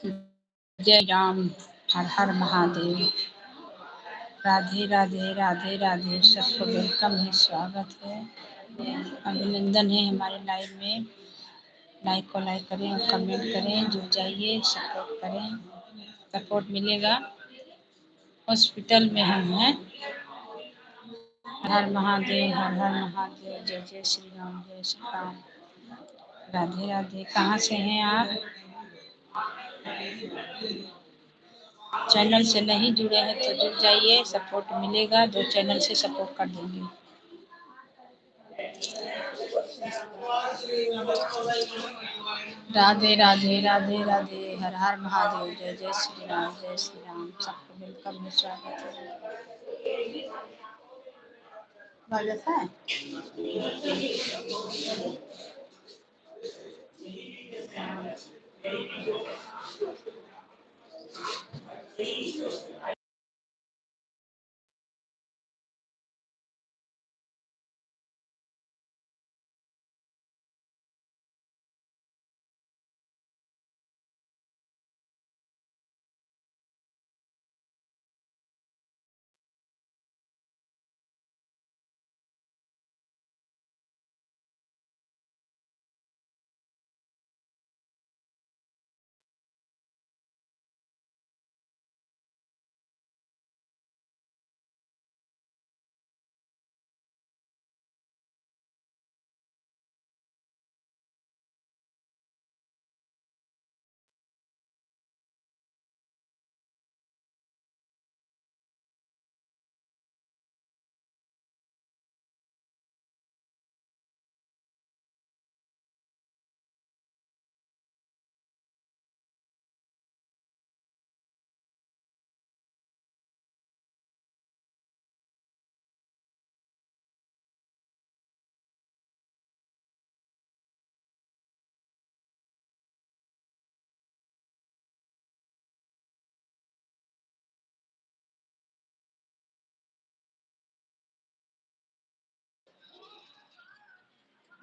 जय राम। हर हर महादेव। राधे राधे राधे राधे। सबको वेलकम है, स्वागत है, अभिनंदन है हमारे लाइव में। लाइक को लाइक करें और कमेंट करें, जुड़ जाइए, सपोर्ट करें, सपोर्ट मिलेगा। हॉस्पिटल में हम हैं। हर हर महादेव, हर हर महादेव। जय जय श्री राम, जय श्री राम। राधे राधे। कहाँ से हैं आप? चैनल से नहीं जुड़े हैं तो जुड़ जाइए, सपोर्ट मिलेगा। जो चैनल से सपोर्ट कर देंगे। राधे राधे राधे राधे। हर हर महादेव। जय जय श्री राम, जय श्री राम। सबको वेलकम है, स्वागत है। बाजता है।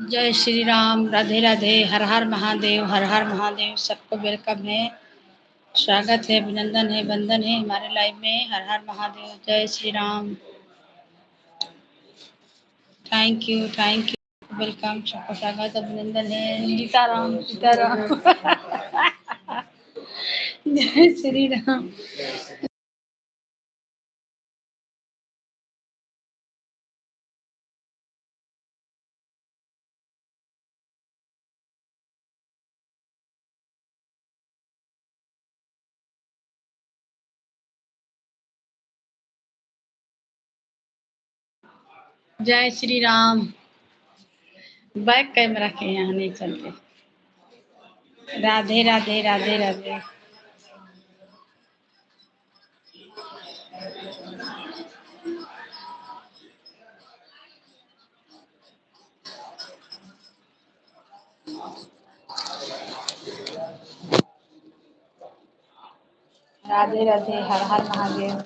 जय श्री राम। राधे राधे। हर हर महादेव, हर हर महादेव। सबको वेलकम है, स्वागत है, अभिनंदन है, वंदन है हमारे लाइव में। हर हर महादेव। जय Shri Ram. Thank you, thank you, welcome, सबको स्वागत, अभिनंदन है। सीताराम, सीताराम। जय श्री राम। जय श्री राम। बैक कैमरा के यहाँ नहीं चलते। राधे राधे राधे राधे। राधे राधे। हर हर महादेव।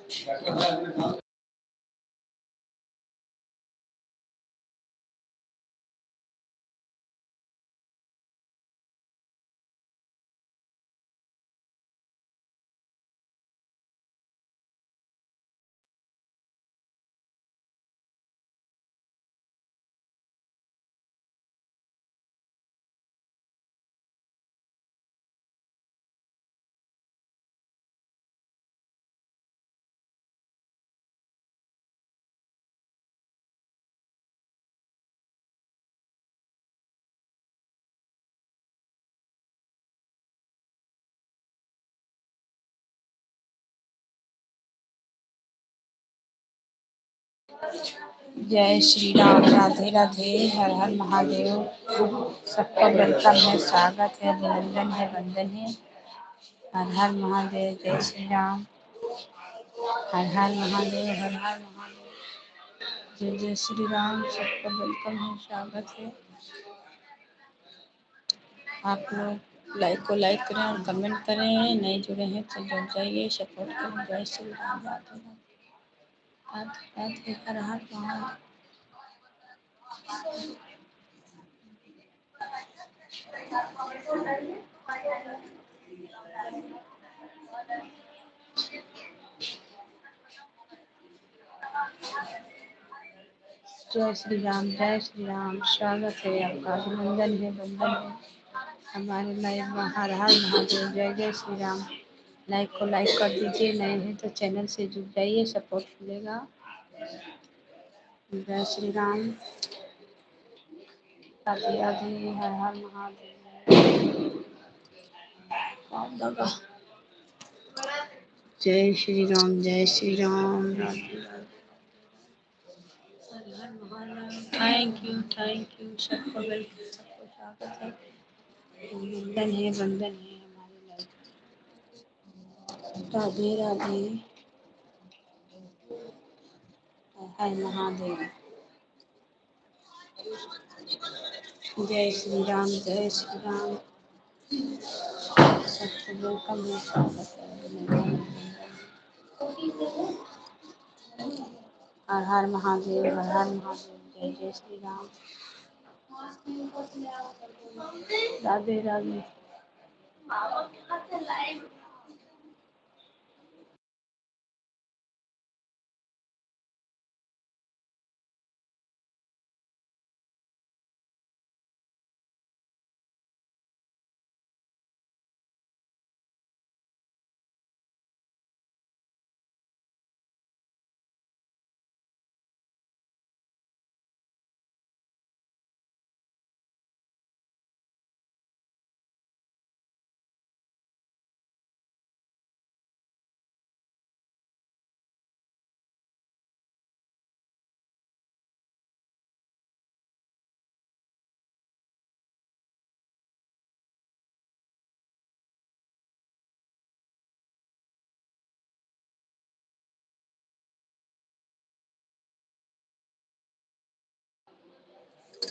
जय श्री राम। राधे राधे। हर हर महादेव। सबका वेलकम है, स्वागत है, अभिनंदन है, वंदन है। हर हर महादेव। जय श्री राम। हर हर महादेव, हर हर महादेव। जय जय श्री राम। सबका वेलकम है, स्वागत है। आप लोग लाइक को लाइक करें और कमेंट करें। नए जुड़े हैं तो जुड़ जाइए, सपोर्ट करें। जय श्री राम। राधे राधे राधे। हर हर महादेव। जय श्री राम, जय श्री राम। स्वागत है आपका, अभिनंदन है, वंदन है। हमारे लाइव में हर हर महादेव, जय जय श्री राम। लाइक को लाइक कर दीजिए, नए हैं तो चैनल से जुड़ जाइए, सपोर्ट मिलेगा। जय श्री राम, राधे राधे, हर हर महादेव। कौन लगा? जय श्री राम, जय श्री राम, राधे राधे, हर हर महादेव। थैंक यू सबको, वेलकम, सबको स्वागत है। वंदन है, वंदन है हमारे लाइफ। राधे राधे, हर महादेव। जय श्री राम, जय श्री राम। सबको वेलकम है, स्वागत है। हर हर महादेव, हर हर महादेव, जय जय श्री राम। राधे राधे।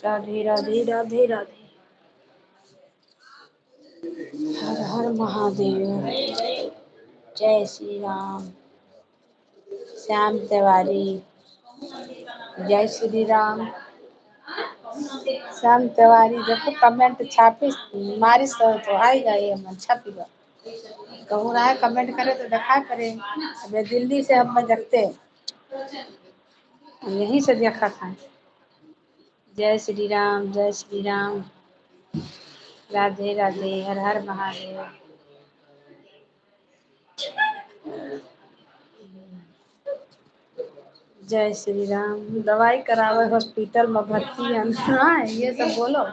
राधे राधे, राधे राधे, हर हर महादेव। जय श्री राम। श्याम तिवारी, जय श्री राम। श्याम तिवारी, देखो कमेंट छापी मारी तो आएगा, ये मन छापेगा। कहूँ रहा है कमेंट करे तो देखा करे। अब ये दिल्ली से हम जगते, यहीं से देखा था। जय श्री राम, जय श्री राम, राधे राधे, हर हर महादेव। जय श्री राम। दवाई करावे हॉस्पिटल में भर्ती है, हाँ ये सब बोलो।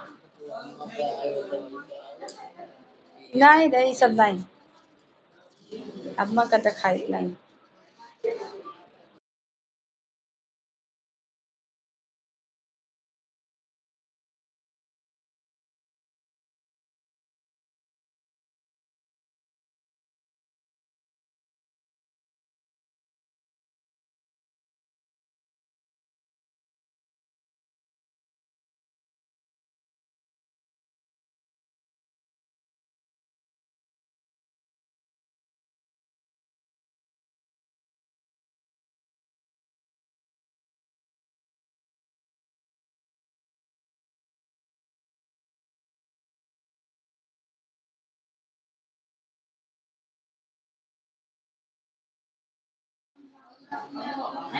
नहीं नहीं, सब नहीं, अम्मा का तो खाई नहीं।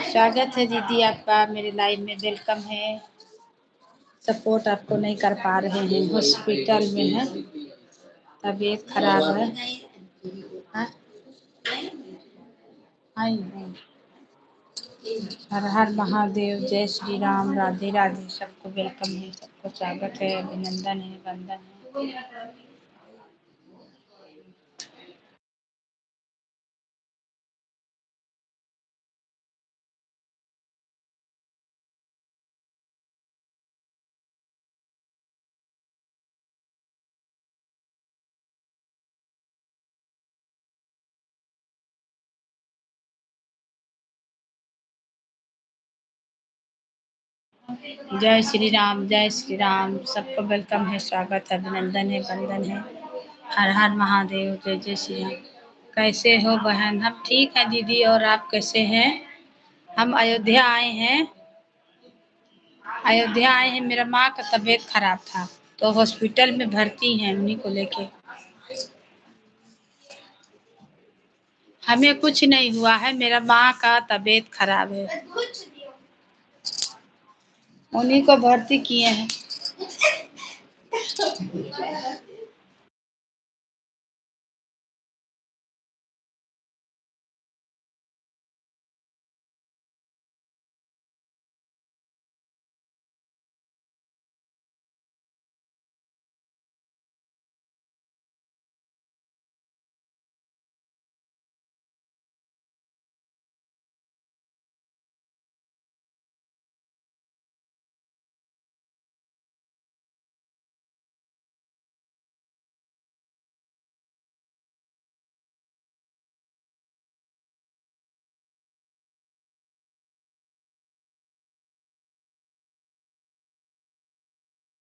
स्वागत है दीदी आपका मेरे लाइव में, वेलकम है। सपोर्ट आपको नहीं कर पा रहे हैं, हॉस्पिटल में है, तबीयत खराब है। हाँ? आई नहीं। हर हर महादेव, जय श्री राम, राधे राधे, सबको वेलकम है, सबको स्वागत है, अभिनंदन है, वंदन है। जय श्री राम, जय श्री राम, सबको वेलकम है, स्वागत है, अभिनंदन है, वंदन है। हर हर महादेव, जय जय श्री राम। कैसे हो बहन? हम ठीक है दीदी, और आप कैसे हैं? हम अयोध्या आए हैं, अयोध्या आए हैं, मेरा माँ का तबीयत खराब था तो हॉस्पिटल में भर्ती हैं, उन्हीं को लेके। हमें कुछ नहीं हुआ है, मेरा माँ का तबीयत खराब है। उन्हीं को भर्ती किए हैं।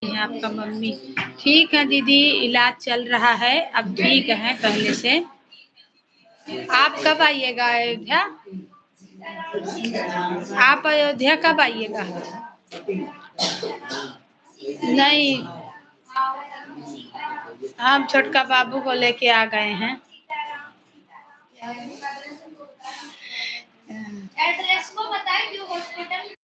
है आपका मम्मी। ठीक है दीदी, इलाज चल रहा है, अब ठीक है पहले से। आप कब आइएगा अयोध्या? आप अयोध्या कब आइएगा? नहीं, हम छोटका बाबू को लेके आ गए हैं। एड्रेस को बताएं जो हॉस्पिटल।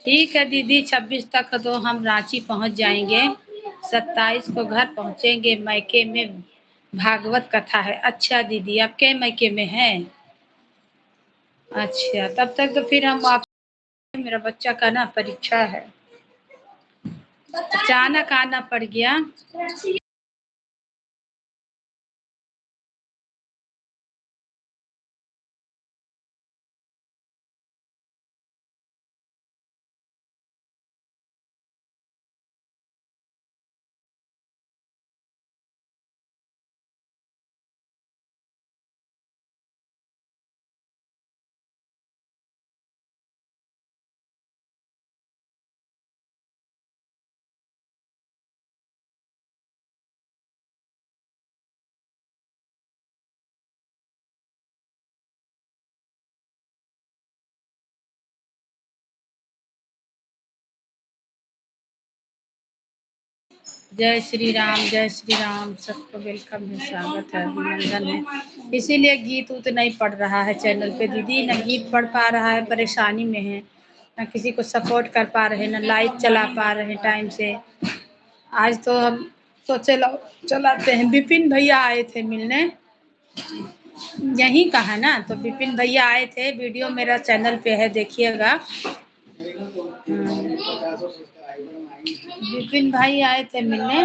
ठीक है दीदी, 26 तक तो हम रांची पहुंच जाएंगे। 27 को घर पहुंचेंगे। मैके में भागवत कथा है। अच्छा दीदी, आप के मैके में हैं? अच्छा, तब तक तो फिर हम आप, मेरा बच्चा का ना परीक्षा है, अचानक आना पड़ गया। जय श्री राम, जय श्री राम। सबको वेलकम है, स्वागत है, अभिनंदन है। इसीलिए गीत उत नहीं पढ़ रहा है चैनल पे दीदी, न गीत पढ़ पा रहा है, परेशानी में है, न किसी को सपोर्ट कर पा रहे, न लाइव चला पा रहे टाइम से। आज तो हम सोचे लो चलाते हैं। विपिन भैया आए थे मिलने, यहीं का है ना, तो विपिन भैया आए थे। वीडियो मेरा चैनल पे है, देखिएगा। विपिन भाई आए थे मिलने।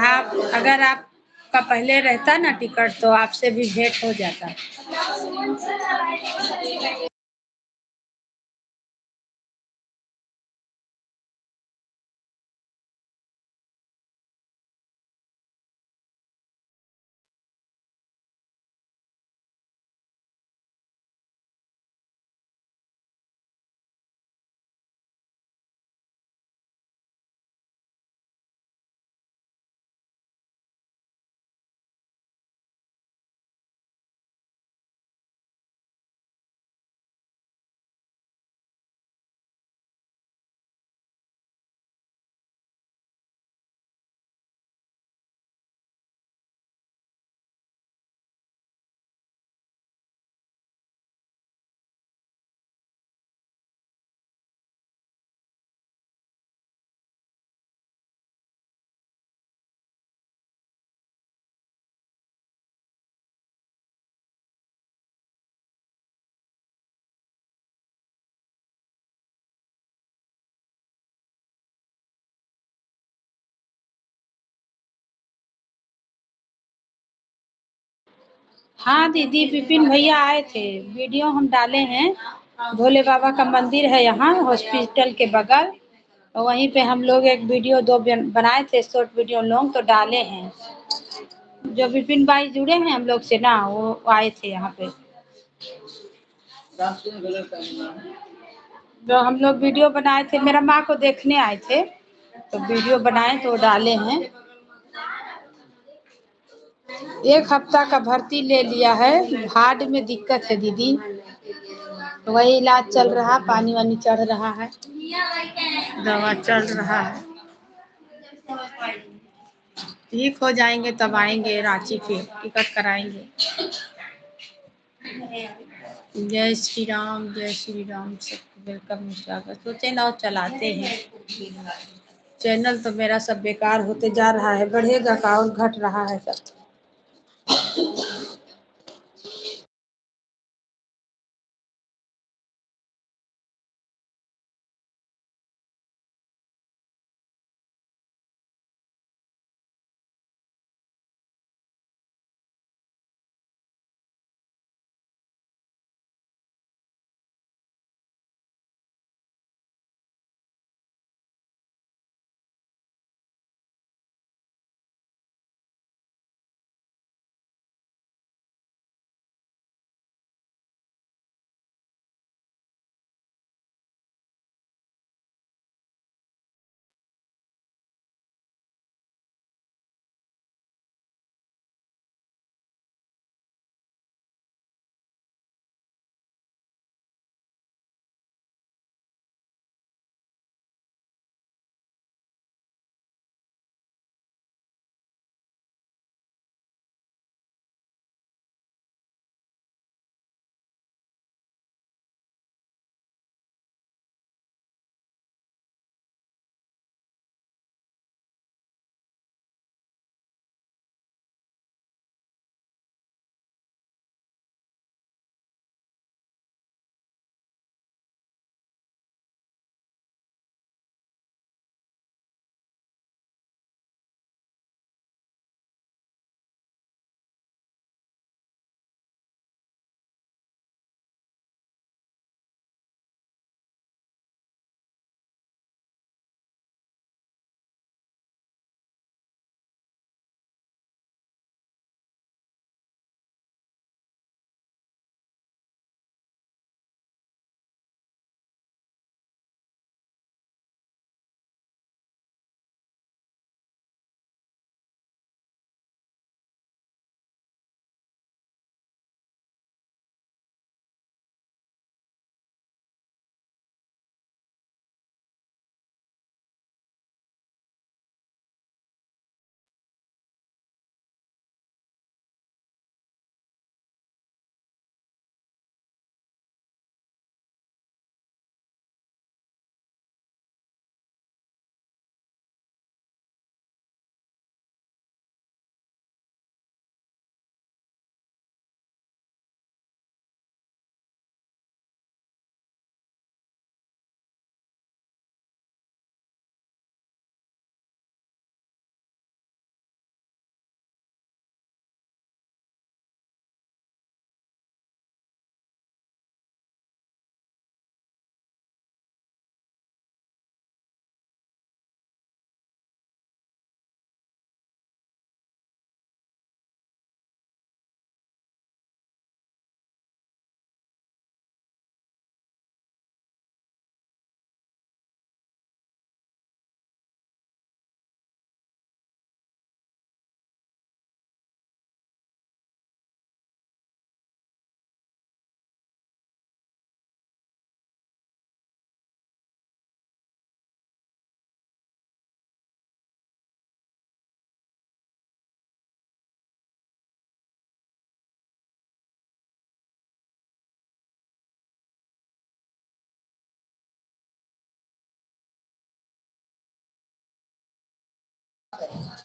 आप अगर आपका पहले रहता ना टिकट, तो आपसे भी भेंट हो जाता। हाँ दीदी, विपिन भैया आए थे, वीडियो हम डाले हैं। भोले बाबा का मंदिर है यहाँ हॉस्पिटल के बगल, तो वहीं पे हम लोग एक वीडियो दो बनाए थे, शॉर्ट वीडियो लॉन्ग, तो डाले हैं। जो विपिन भाई जुड़े हैं हम लोग से ना, वो आए थे यहाँ पे। जो हम लोग वीडियो बनाए थे, मेरा माँ को देखने आए थे, तो वीडियो बनाए तो डाले हैं। 1 हफ्ता का भर्ती ले लिया है, हार्ट में दिक्कत है दीदी, तो वही इलाज चल रहा, पानी वानी चढ़ रहा है, दवा चल रहा है। ठीक हो जाएंगे तब आएंगे रांची, फिर टिकट कराएंगे। जय श्री राम, जय श्री राम, सबको वेलकम स्वागत। सोचे ना चलाते हैं, चैनल तो मेरा सब बेकार होते जा रहा है, बढ़ेगा का और घट रहा है सब।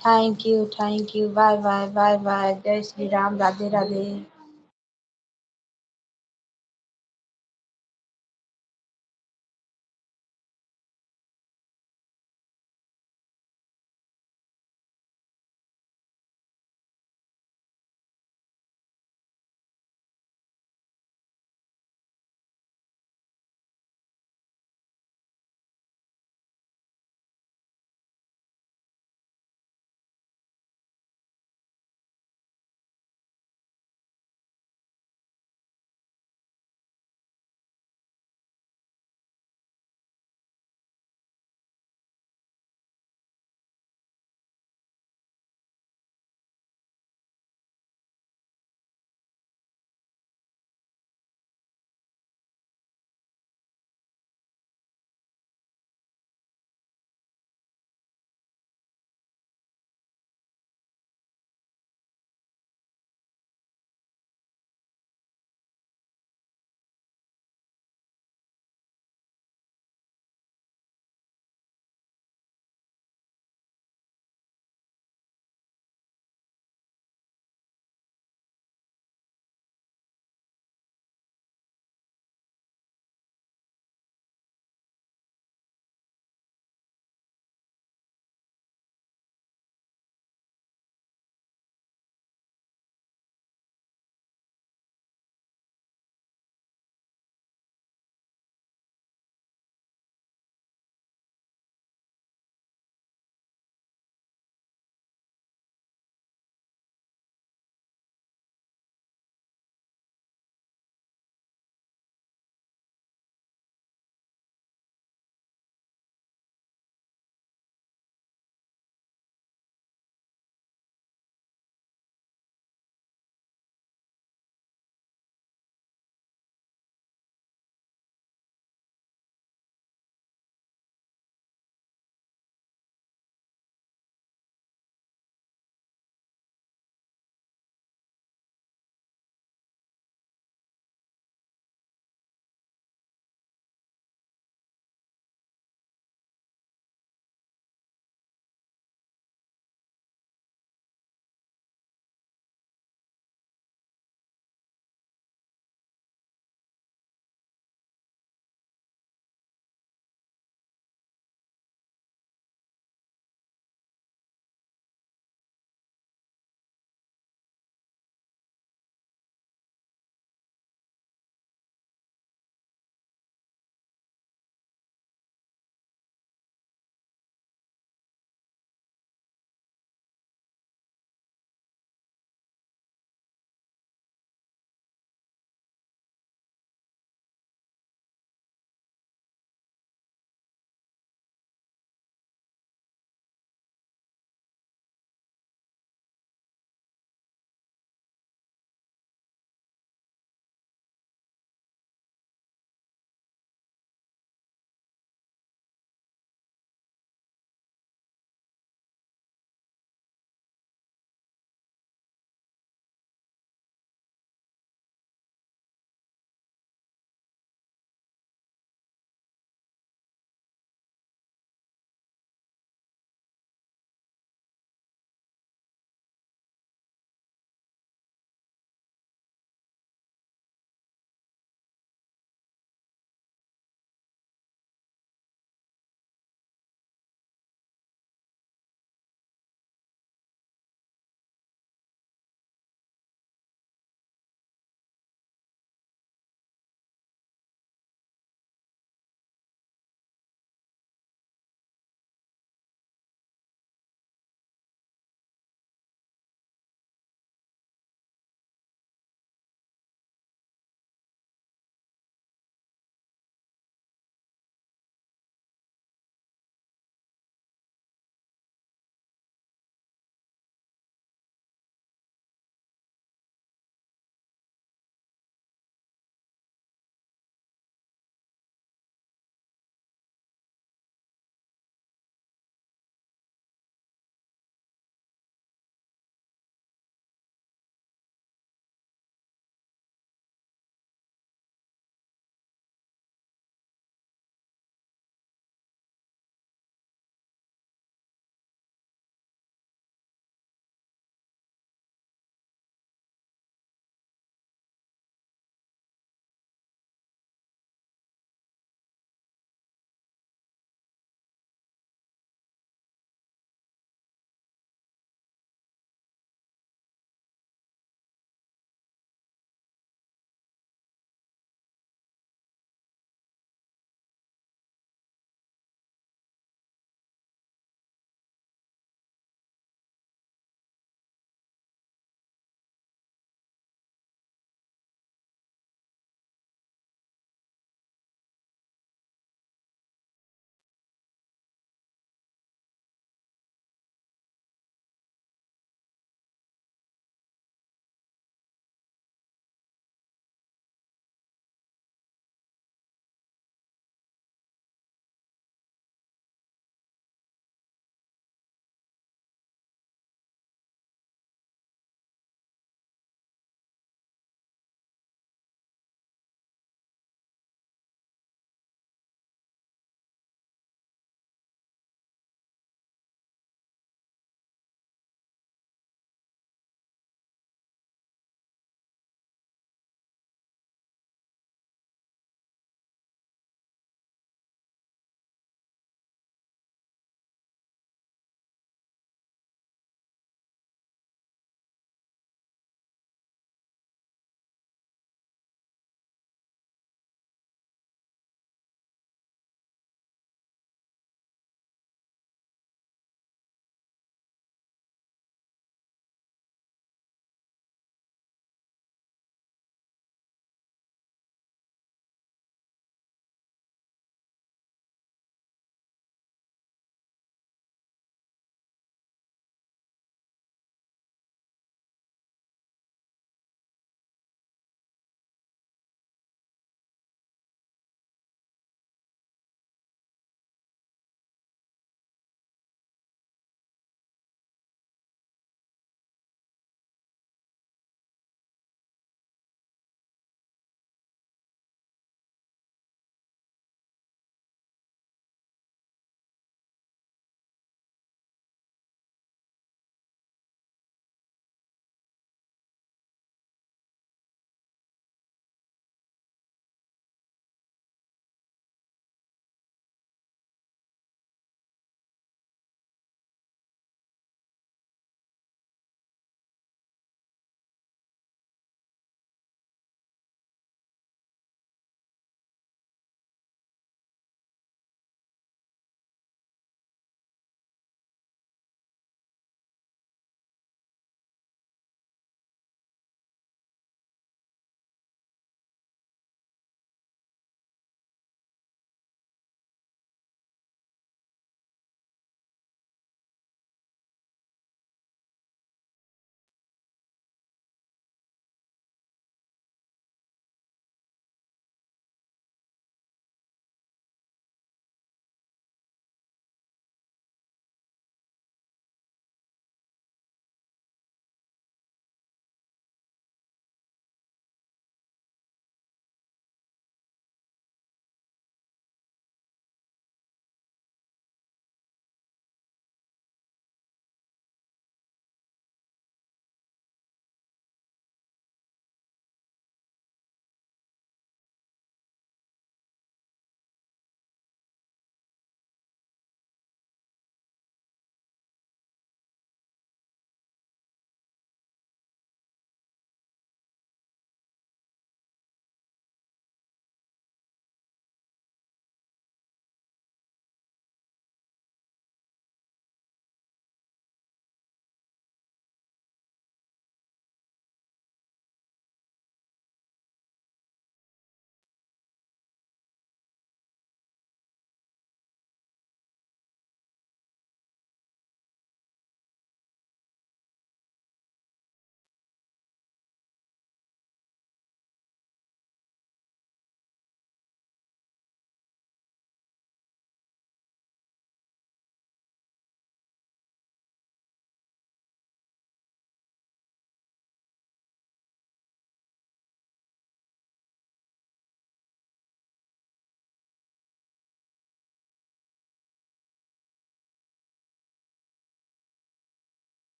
Thank you, bye bye, bye bye, जय श्री राम, राधे राधे।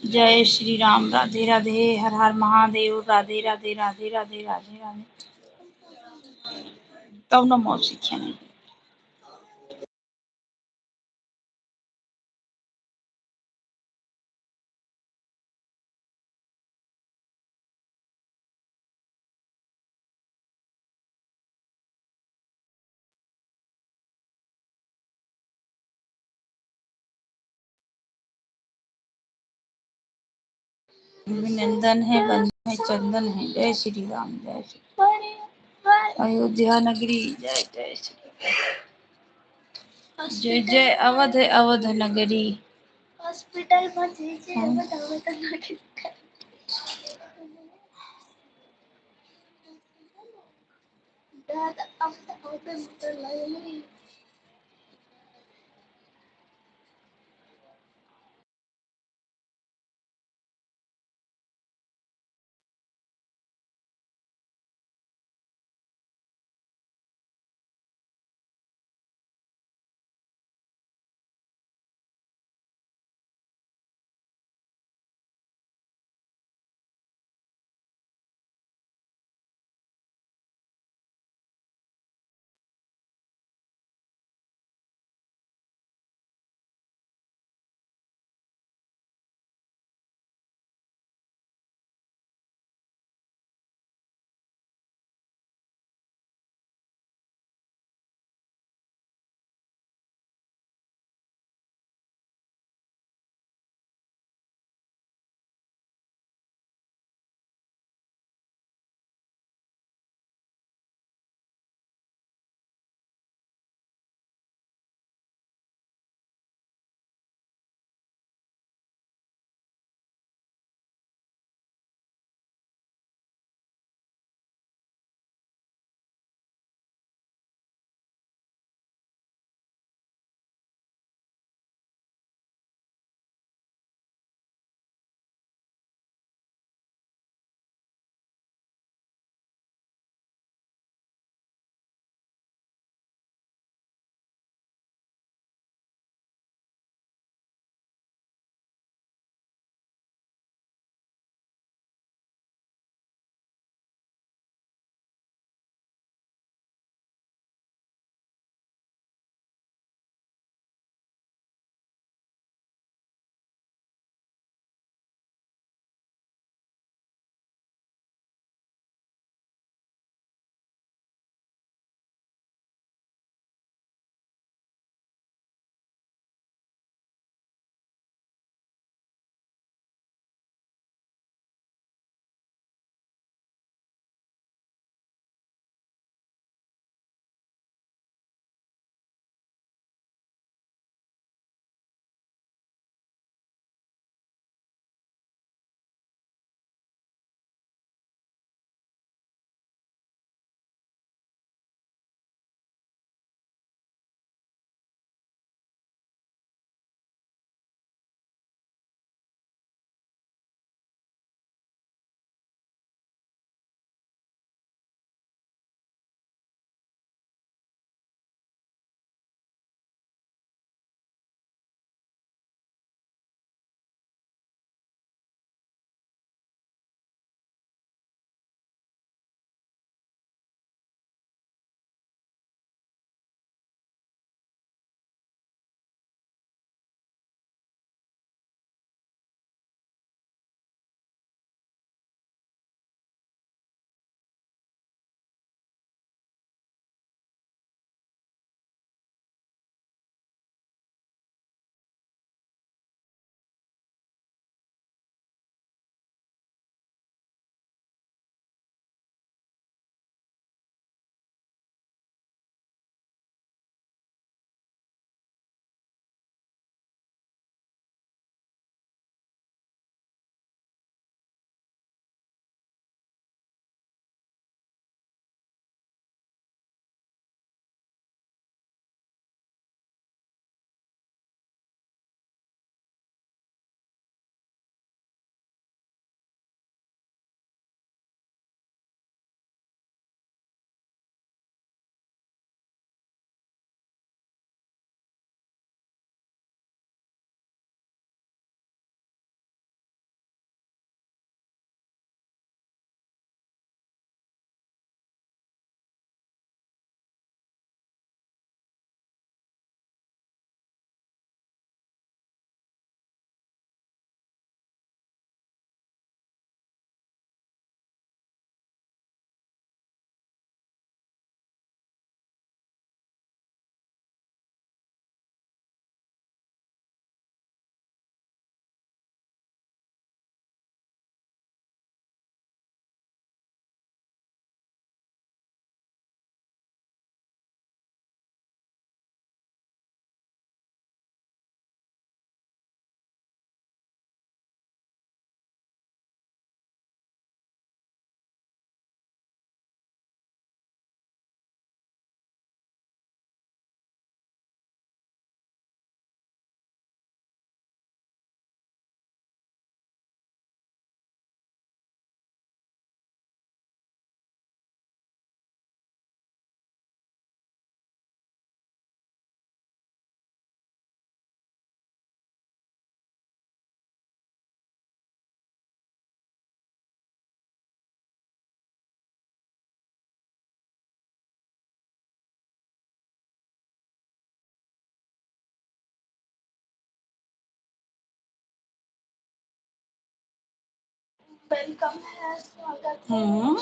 जय श्री राम। राधे राधे। हर हर महादेव। राधे राधे राधे राधे राधे राधे। तब न मौसी खेने अभिनंदन है, बंधन है, चंदन है। जय श्री राम। जय श्री अयोध्या नगरी। जय जय श्री। जय जय अवध अवध नगरी। हॉस्पिटल में वेलकम है, स्वागत है। हम्म,